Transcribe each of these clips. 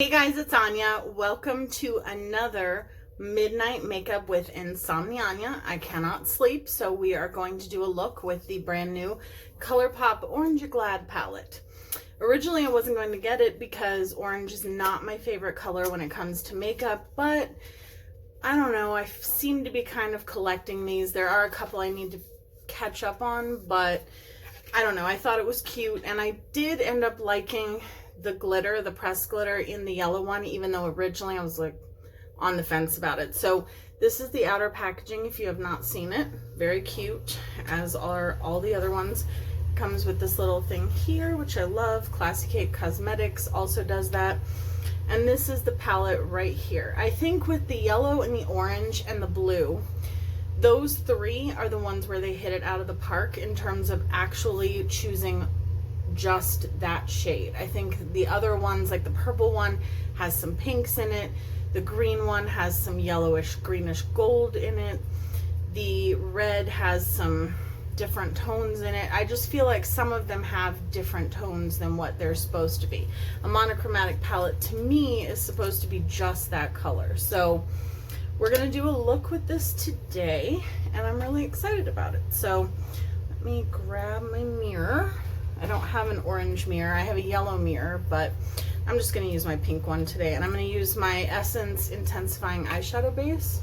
Hey guys, it's Anya. Welcome to another midnight makeup with Insomni-Anya. I cannot sleep, so we are going to do a look with the brand new Colourpop Orange Glad palette. Originally, I wasn't going to get it because orange is not my favorite color when it comes to makeup, but I don't know. I seem to be kind of collecting these. There are a couple I need to catch up on, but I don't know. I thought it was cute, and I did end up liking the glitter, the pressed glitter in the yellow one, even though originally I was like on the fence about it. So this is the outer packaging if you have not seen it. Very cute, as are all the other ones. Comes with this little thing here, which I love. Classy Cake Cosmetics also does that. And this is the palette right here. I think with the yellow and the orange and the blue, those three are the ones where they hit it out of the park in terms of actually choosing just that shade. I think the other ones, like the purple one has some pinks in it, the green one has some yellowish greenish gold in it, the red has some different tones in it. I just feel like some of them have different tones than what they're supposed to be. A monochromatic palette to me is supposed to be just that color. So we're gonna do a look with this today, and I'm really excited about it. So let me grab my mirror. I don't have an orange mirror, I have a yellow mirror, but I'm just gonna use my pink one today, and I'm gonna use my Essence Intensifying Eyeshadow Base,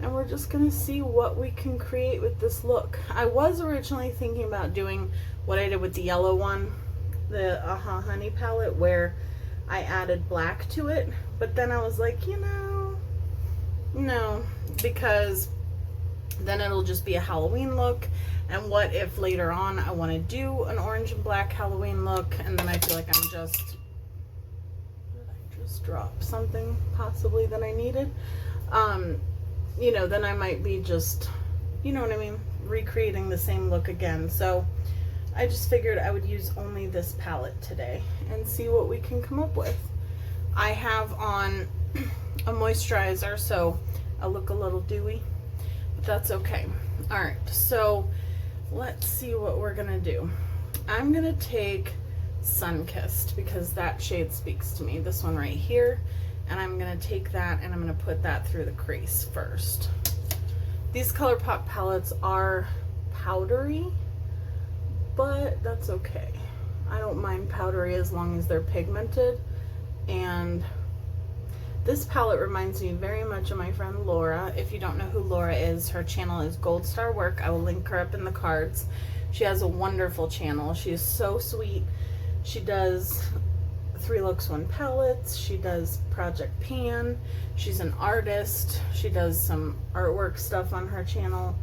and we're just gonna see what we can create with this look. I was originally thinking about doing what I did with the yellow one, the Aha Honey palette, where I added black to it, but then I was like, you know, no, because then it'll just be a Halloween look. And what if later on I want to do an orange and black Halloween look, and then I feel like I'm just, did I just drop something possibly that I needed? You know, then I might be just, you know what I mean, recreating the same look again. So I just figured I would use only this palette today and see what we can come up with. I have on a moisturizer, so I look a little dewy, but that's okay. All right, so let's see what we're gonna do. I'm gonna take Sunkissed because that shade speaks to me, this one right here, and I'm gonna take that and I'm gonna put that through the crease first. These Colourpop palettes are powdery, but that's okay. I don't mind powdery as long as they're pigmented, and this palette reminds me very much of my friend Laura. If you don't know who Laura is, her channel is Gold Star Work. I will link her up in the cards. She has a wonderful channel. She is so sweet. She does 3 Looks 1 palettes. She does Project Pan. She's an artist. She does some artwork stuff on her channel.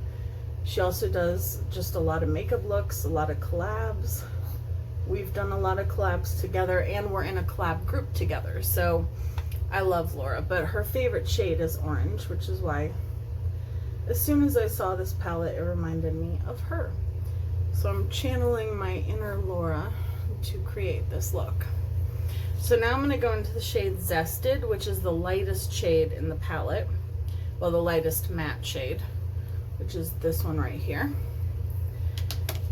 She also does just a lot of makeup looks, a lot of collabs. We've done a lot of collabs together, and we're in a collab group together. So I love Laura, but her favorite shade is orange, which is why as soon as I saw this palette, it reminded me of her. So I'm channeling my inner Laura to create this look. So now I'm going to go into the shade Zested, which is the lightest shade in the palette. Well, the lightest matte shade, which is this one right here.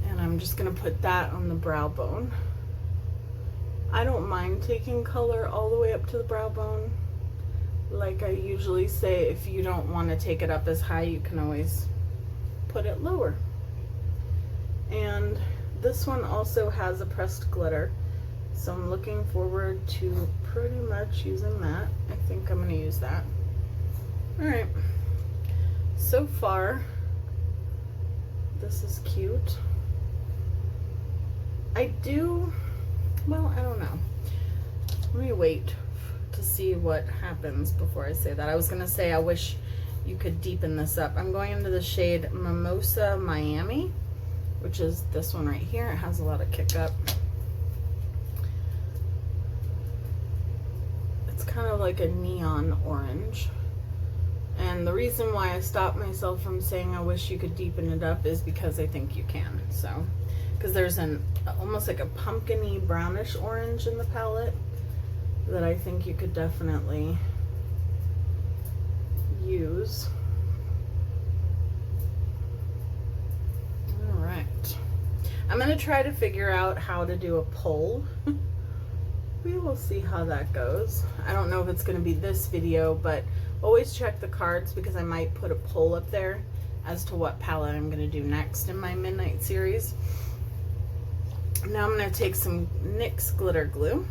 And I'm just going to put that on the brow bone. I don't mind taking color all the way up to the brow bone. Like I usually say, if you don't want to take it up as high, you can always put it lower. And this one also has a pressed glitter, so I'm looking forward to pretty much using that. I think I'm going to use that. Alright, so far this is cute. Well, I don't know. Let me wait to see what happens before I say that. I was going to say I wish you could deepen this up. I'm going into the shade Mimosa Miami, which is this one right here. It has a lot of kick up. It's kind of like a neon orange. And the reason why I stopped myself from saying I wish you could deepen it up is because I think you can. So, because there's an almost like a pumpkin-y brownish orange in the palette that I think you could definitely use. All right, I'm gonna try to figure out how to do a poll we will see how that goes. I don't know if it's going to be this video, but always check the cards because I might put a poll up there as to what palette I'm going to do next in my Midnight series. Now I'm going to take some NYX glitter glue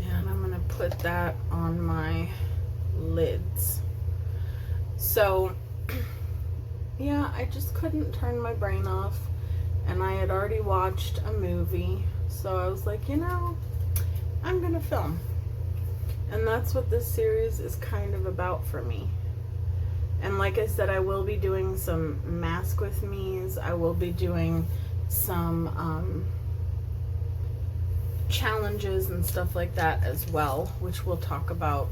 and I'm going to put that on my lids. So yeah, I just couldn't turn my brain off, and I had already watched a movie, so I was like, you know, I'm gonna film. And that's what this series is kind of about for me. And like I said, I will be doing some mask with me's. I will be doing some challenges and stuff like that as well, which we'll talk about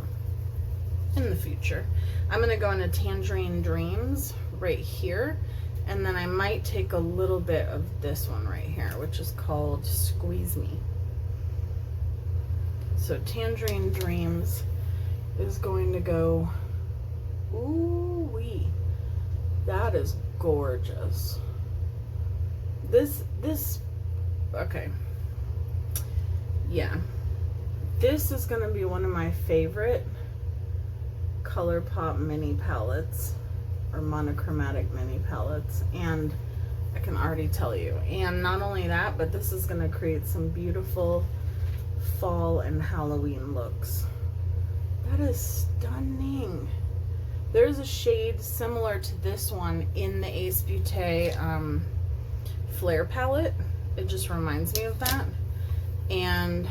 in the future. I'm gonna go into Tangerine Dreams right here, and then I might take a little bit of this one right here, which is called Squeeze Me. So Tangerine Dreams is going to go, ooh wee, that is gorgeous. This okay, yeah, this is gonna be one of my favorite Colourpop mini palettes, or monochromatic mini palettes, and I can already tell you. And not only that, but this is going to create some beautiful fall and Halloween looks. That is stunning. There's a shade similar to this one in the Ace Beauté Flare palette. It just reminds me of that. And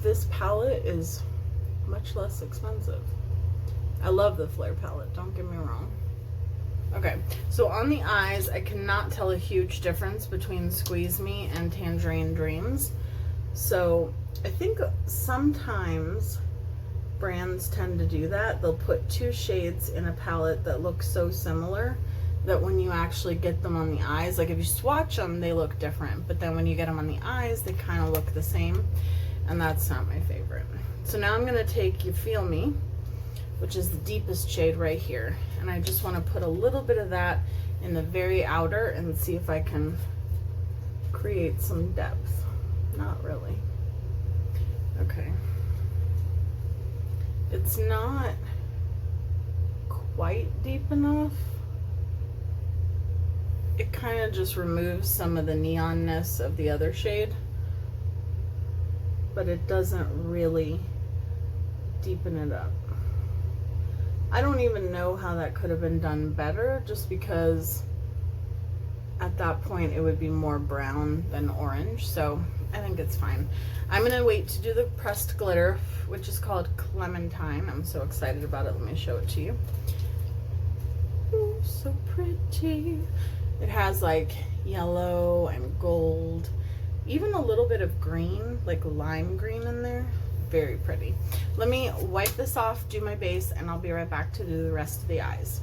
this palette is much less expensive. I love the Flare palette, don't get me wrong. Okay, so on the eyes, I cannot tell a huge difference between Squeeze Me and Tangerine Dreams. So I think sometimes brands tend to do that. They'll put two shades in a palette that look so similar that when you actually get them on the eyes, like if you swatch them, they look different, but then when you get them on the eyes, they kind of look the same, and that's not my favorite. So now I'm gonna take You Feel Me, which is the deepest shade right here, and I just want to put a little bit of that in the very outer and see if I can create some depth. Not really. Okay. It's not quite deep enough. It kind of just removes some of the neonness of the other shade, but it doesn't really deepen it up. I don't even know how that could have been done better, just because at that point it would be more brown than orange, so I think it's fine. I'm gonna wait to do the pressed glitter, which is called Clementine. I'm so excited about it. Let me show it to you. Ooh, so pretty. It has like yellow and gold, even a little bit of green, like lime green in there. Very pretty. Let me wipe this off, do my base, and I'll be right back to do the rest of the eyes.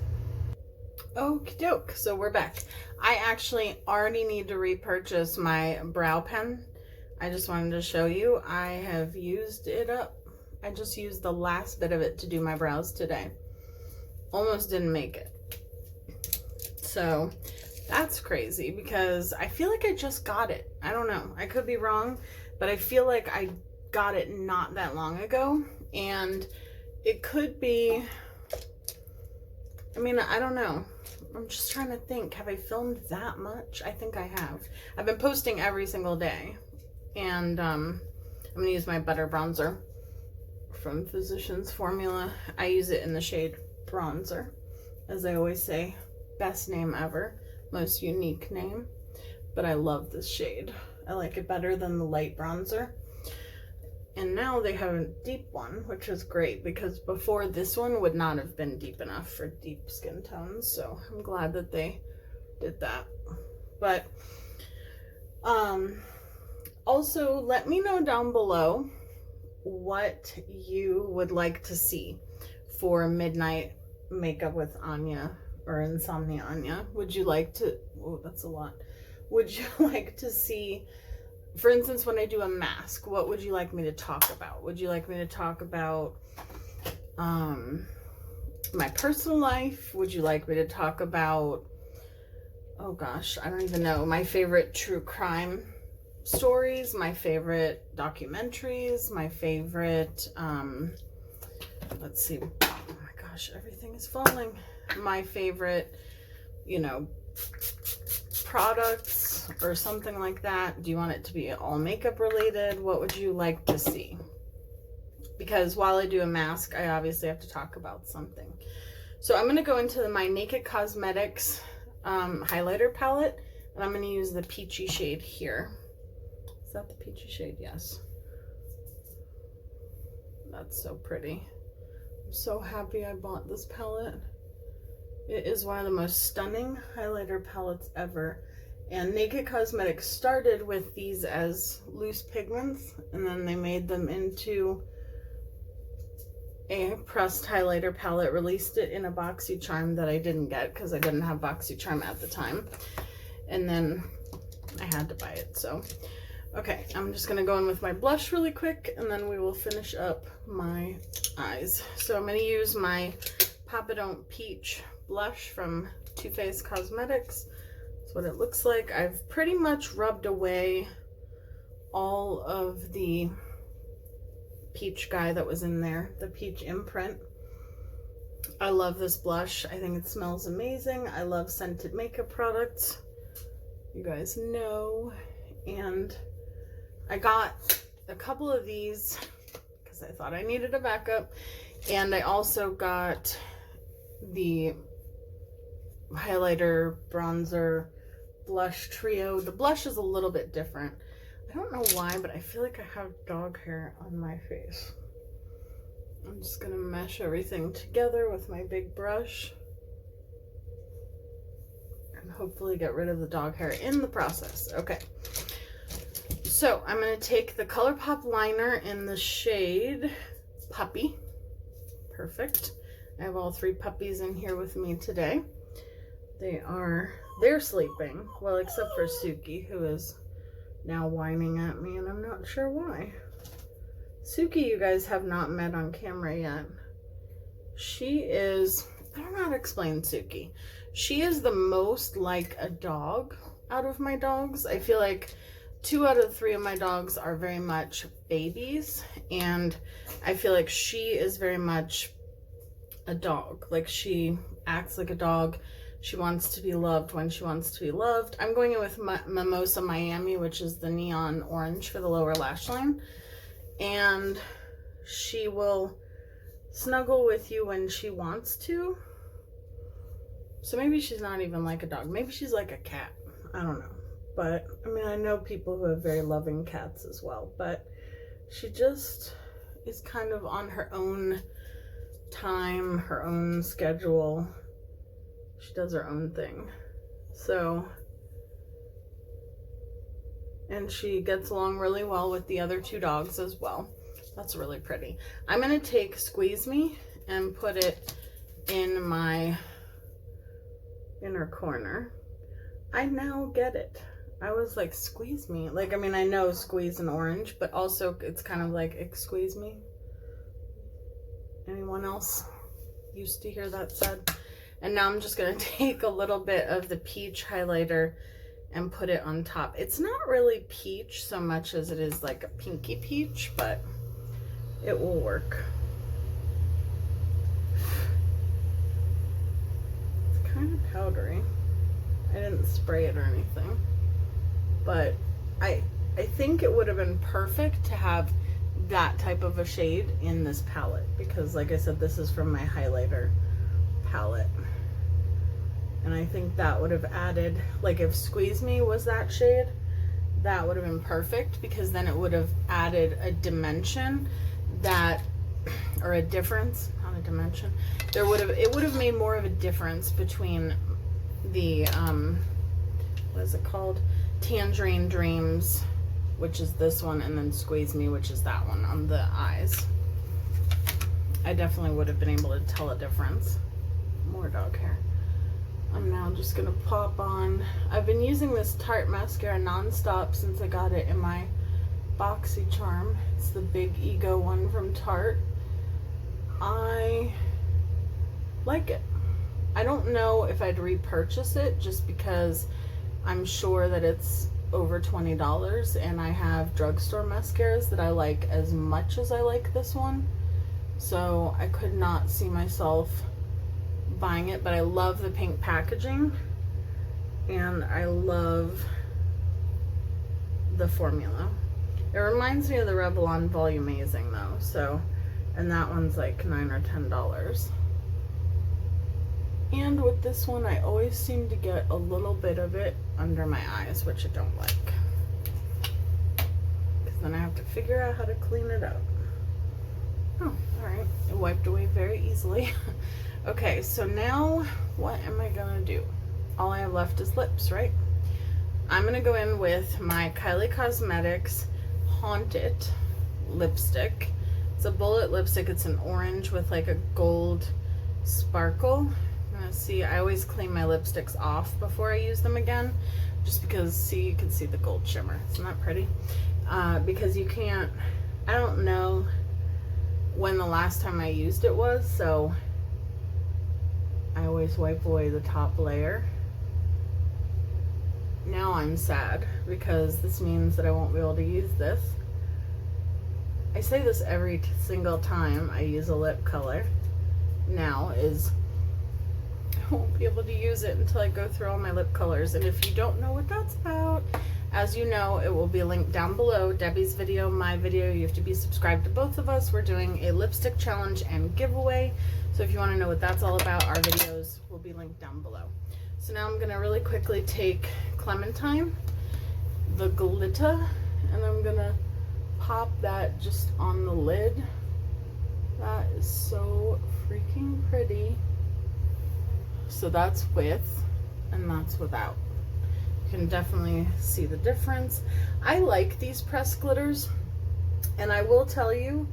Okie doke, so we're back. I actually already need to repurchase my brow pen. I just wanted to show you. I have used it up. I just used the last bit of it to do my brows today. Almost didn't make it. So that's crazy because I feel like I just got it. I don't know. I could be wrong, but I feel like I got it not that long ago, and it could be, I mean, I don't know. I'm just trying to think, have I filmed that much? I think I have. I've been posting every single day, and I'm gonna use my butter bronzer from Physicians Formula. I use it in the shade Bronzer, as I always say. Best name ever, most unique name, but I love this shade. I like it better than the light bronzer. And now they have a deep one, which is great because before this one would not have been deep enough for deep skin tones. So I'm glad that they did that. But also let me know down below what you would like to see for Midnight Makeup with Anya or Insomni-Anya. Would you like to, oh, that's a lot. Would you like to see, for instance, when I do a mask, what would you like me to talk about? Would you like me to talk about my personal life? Would you like me to talk about, oh gosh, I don't even know, my favorite true crime stories, my favorite documentaries, my favorite, let's see, oh my gosh, everything is falling. My favorite, you know, products or something like that. Do you want it to be all makeup related? What would you like to see? Because while I do a mask, I obviously have to talk about something. So I'm going to go into my Naked Cosmetics highlighter palette, and I'm going to use the peachy shade here. Is that the peachy shade? Yes. That's so pretty. I'm so happy I bought this palette. It is one of the most stunning highlighter palettes ever. And Naked Cosmetics started with these as loose pigments, and then they made them into a pressed highlighter palette, released it in a BoxyCharm that I didn't get because I didn't have BoxyCharm at the time. And then I had to buy it, so. Okay, I'm just gonna go in with my blush really quick, and then we will finish up my eyes. So I'm gonna use my Papa Don't Peach blush from Too Faced Cosmetics. That's what it looks like. I've pretty much rubbed away all of the peach guy that was in there, the peach imprint. I love this blush. I think it smells amazing. I love scented makeup products, you guys know. And I got a couple of these because I thought I needed a backup, and I also got the highlighter, bronzer, blush trio. The blush is a little bit different. I don't know why, but I feel like I have dog hair on my face. I'm just gonna mesh everything together with my big brush and hopefully get rid of the dog hair in the process. Okay, so I'm gonna take the Colourpop liner in the shade Puppy. Perfect. I have all three puppies in here with me today. They're sleeping, well, except for Suki, who is now whining at me, and I'm not sure why. Suki, you guys have not met on camera yet. She is, I don't know how to explain Suki. She is the most like a dog out of my dogs. I feel like 2 out of 3 of my dogs are very much babies, and I feel like she is very much a dog. Like, she acts like a dog. She wants to be loved when she wants to be loved. I'm going in with Mimosa Miami, which is the neon orange for the lower lash line. And she will snuggle with you when she wants to. So maybe she's not even like a dog. Maybe she's like a cat. I don't know. But, I mean, I know people who have very loving cats as well. But she just is kind of on her own time, her own schedule. She does her own thing. So, and she gets along really well with the other 2 dogs as well. That's really pretty. I'm going to take Squeeze Me and put it in my inner corner. I now get it. I was like, squeeze me. Like, I mean, I know squeeze and orange, but also it's kind of like, excuse me. Anyone else used to hear that said? And now I'm just going to take a little bit of the peach highlighter and put it on top. It's not really peach so much as it is like a pinky peach, but it will work. It's kind of powdery. I didn't spray it or anything, but I think it would have been perfect to have that type of a shade in this palette, because like I said, this is from my highlighter palette, and I think that would have added, like if Squeeze Me was that shade, that would have been perfect, because then it would have added a dimension that, or a difference, not a dimension, it would have made more of a difference between the what is it called, Tangerine Dreams, which is this one, and then Squeeze Me, which is that one on the eyes. I definitely would have been able to tell a difference. More dog hair. I'm now just gonna pop on, I've been using this Tarte mascara nonstop since I got it in my BoxyCharm. It's the Big Ego one from Tarte. I like it. I don't know if I'd repurchase it, just because I'm sure that it's over $20, and I have drugstore mascaras that I like as much as I like this one. So I could not see myself buying it, but I love the pink packaging and I love the formula. It reminds me of the Revlon Volumizing though, so, and that one's like $9 or $10. And with this one, I always seem to get a little bit of it under my eyes, which I don't like, because then I have to figure out how to clean it up. Oh, all right, it wiped away very easily. Okay, so now what am I gonna do? All I have left is lips, right? I'm gonna go in with my Kylie Cosmetics Haunt It lipstick. It's a bullet lipstick. It's an orange with like a gold sparkle. See, I always clean my lipsticks off before I use them again, just because, see, you can see the gold shimmer. Isn't that pretty? Because you can't, I don't know when the last time I used it was, so I always wipe away the top layer. Now I'm sad because this means that I won't be able to use this. I say this every single time I use a lip color now, is I won't be able to use it until I go through all my lip colors. And if you don't know what that's about, as you know, it will be linked down below. Debbie's video, my video. You have to be subscribed to both of us. We're doing a lipstick challenge and giveaway. So if you want to know what that's all about, our videos will be linked down below. So now I'm going to really quickly take Clementine, the glitter, and I'm going to pop that just on the lid. That is so freaking pretty. So that's with and that's without. You can definitely see the difference. I like these pressed glitters, and I will tell you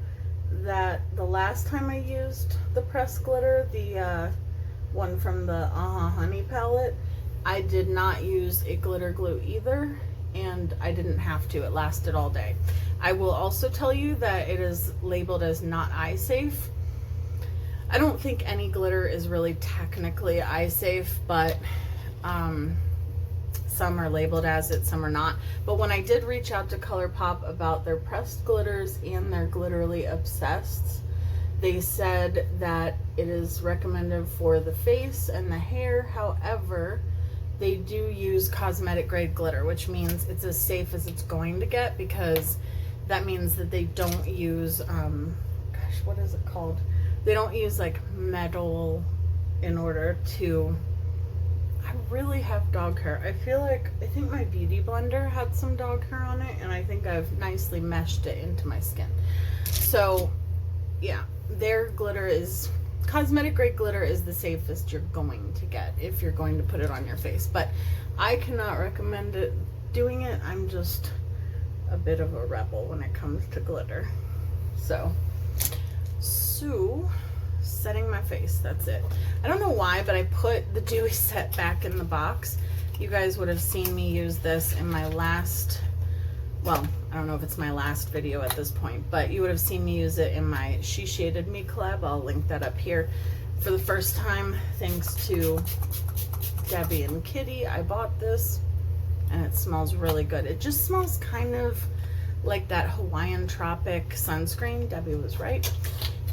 that the last time I used the pressed glitter, the one from the Honey palette, I did not use a glitter glue either, and I didn't have to. It lasted all day. I will also tell you that it is labeled as not eye safe. I don't think any glitter is really technically eye safe, but some are labeled as it, some are not. But when I did reach out to Colourpop about their pressed glitters and their Glitterly Obsessed, they said that it is recommended for the face and the hair. However, they do use cosmetic grade glitter, which means it's as safe as it's going to get, because that means that they don't use, gosh, what is it called? They don't use like metal in order to, I really have dog hair. I think my beauty blender had some dog hair on it, and I think I've nicely meshed it into my skin. So yeah, their glitter is, cosmetic grade glitter is the safest you're going to get if you're going to put it on your face. But I cannot recommend it, doing it. I'm just a bit of a rebel when it comes to glitter. So setting my face, that's it. I don't know why, but I put the Dewy Set back in the box. You guys would have seen me use this in my last, well, I don't know if it's my last video at this point, but you would have seen me use it in my She Shaded Me collab. I'll link that up here. For the first time, thanks to Debbie and Kitty, I bought this, and it smells really good. It just smells kind of like that Hawaiian Tropic sunscreen. Debbie was right.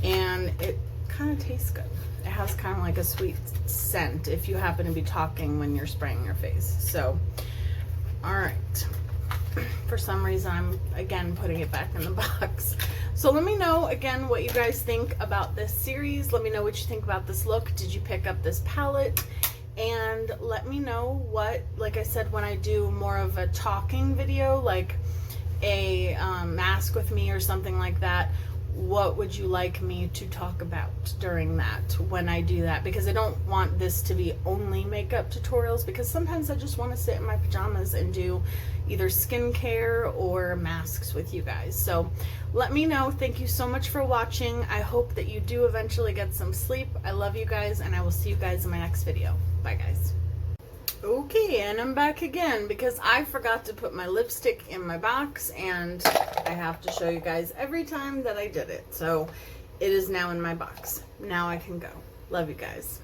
And it kind of tastes good. It has kind of like a sweet scent if you happen to be talking when you're spraying your face. So, all right. For some reason, I'm again putting it back in the box. So let me know again what you guys think about this series. Let me know what you think about this look. Did you pick up this palette? And let me know what, like I said, when I do more of a talking video, like a mask with me or something like that, what would you like me to talk about during that when I do that? Because I don't want this to be only makeup tutorials, because sometimes I just want to sit in my pajamas and do either skincare or masks with you guys. So let me know. Thank you so much for watching. I hope that you do eventually get some sleep. I love you guys, and I will see you guys in my next video. Bye guys. Okay, and I'm back again because I forgot to put my lipstick in my box, and I have to show you guys every time that I did it. So it is now in my box. Now I can go. Love you guys.